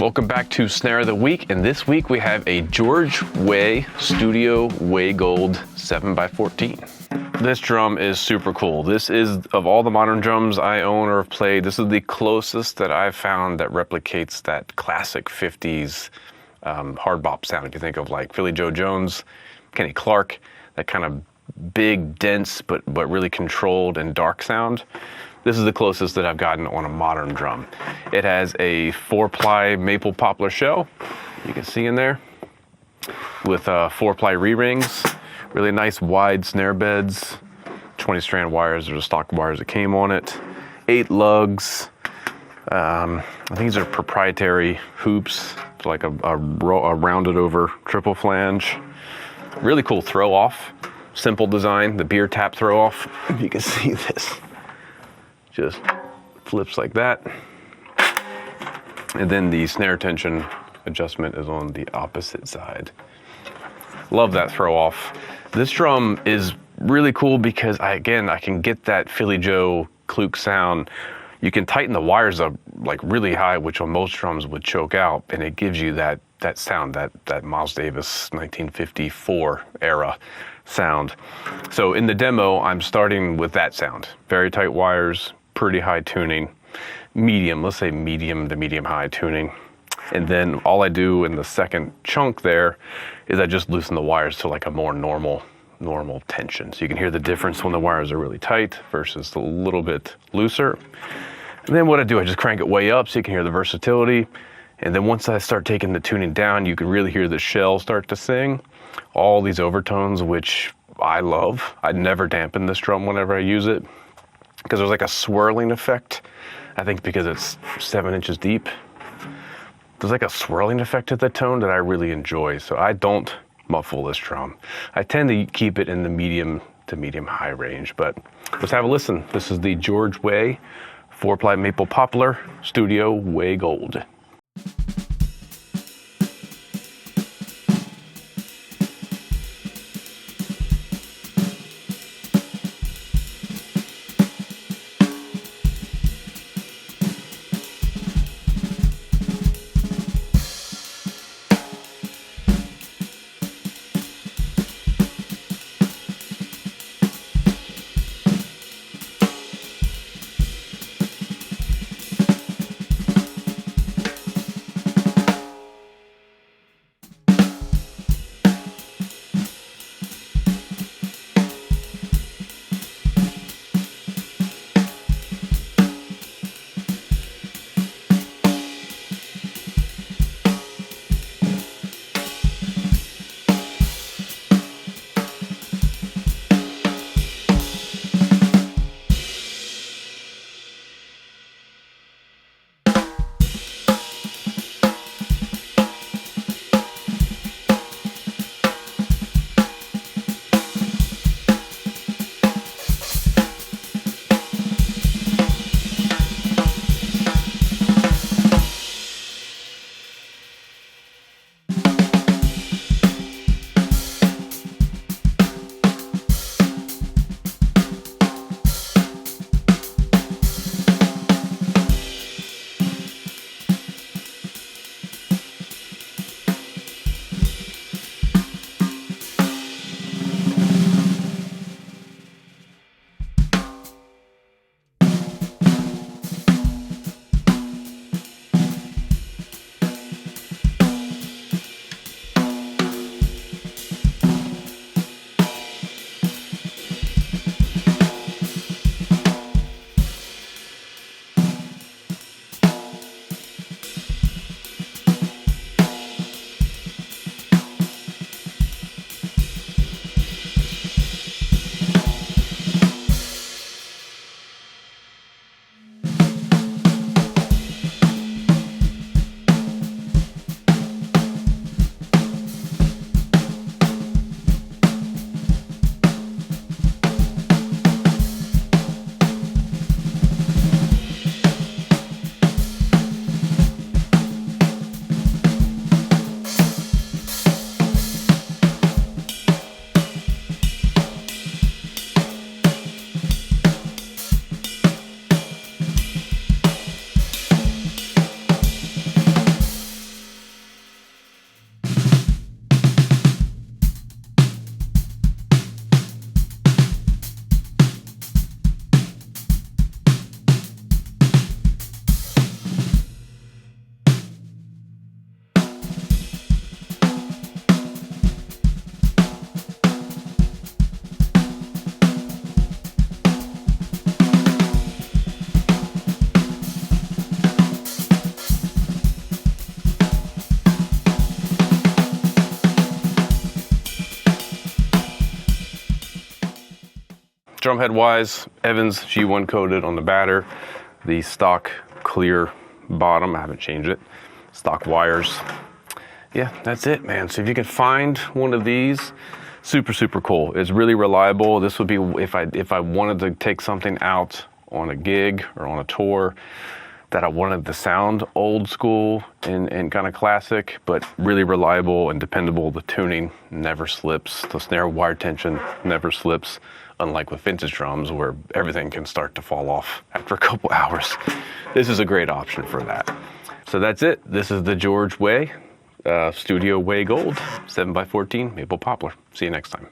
Welcome back to Snare of the Week, and this week we have a George Way Studio WayGold 7x14. This drum is super cool. This is, of all the modern drums I own or have played, this is the closest that I've found that replicates that classic 50s hard bop sound. If you think of like Philly Joe Jones, Kenny Clark, that kind of big, dense, but really controlled and dark sound. This is the closest that I've gotten on a modern drum. It has a 4-ply maple poplar shell, you can see in there, with 4-ply re-rings, really nice wide snare beds, 20-strand wires, there's the stock wires that came on it, 8 lugs. I think these are proprietary hoops, like a rounded over triple flange. Really cool throw off, simple design, the beer tap throw off. You can see this. Just flips like that. And then the snare tension adjustment is on the opposite side. Love that throw off. This drum is really cool because I can get that Philly Joe Kluke sound. You can tighten the wires up like really high, which on most drums would choke out, and it gives you that sound, that Miles Davis 1954 era sound. So in the demo, I'm starting with that sound. Very tight wires, pretty high tuning, medium, let's say medium to medium high tuning. And then all I do in the second chunk there is I just loosen the wires to like a more normal tension. So you can hear the difference when the wires are really tight versus a little bit looser. And then what I do, I just crank it way up so you can hear the versatility. And then once I start taking the tuning down, you can really hear the shell start to sing. All these overtones, which I love. I never dampen this drum whenever I use it, because there's like a swirling effect. I think because it's 7 inches deep, there's like a swirling effect to the tone that I really enjoy. So I don't muffle this drum. I tend to keep it in the medium to medium high range, but let's have a listen. This is the George Way 4-ply maple poplar Studio WayGold. drumhead wise, Evans G1 coated on the batter, the stock clear bottom, I haven't changed it, stock wires. Yeah, that's it, man. So if you can find one of these, super, super cool. It's really reliable. This would be if I wanted to take something out on a gig or on a tour that I wanted to sound old school and kind of classic, but really reliable and dependable. The tuning never slips. The snare wire tension never slips, unlike with vintage drums where everything can start to fall off after a couple hours. This is a great option for that. So that's it. This is the George Way Studio WayGold 7x14 Maple Poplar. See you next time.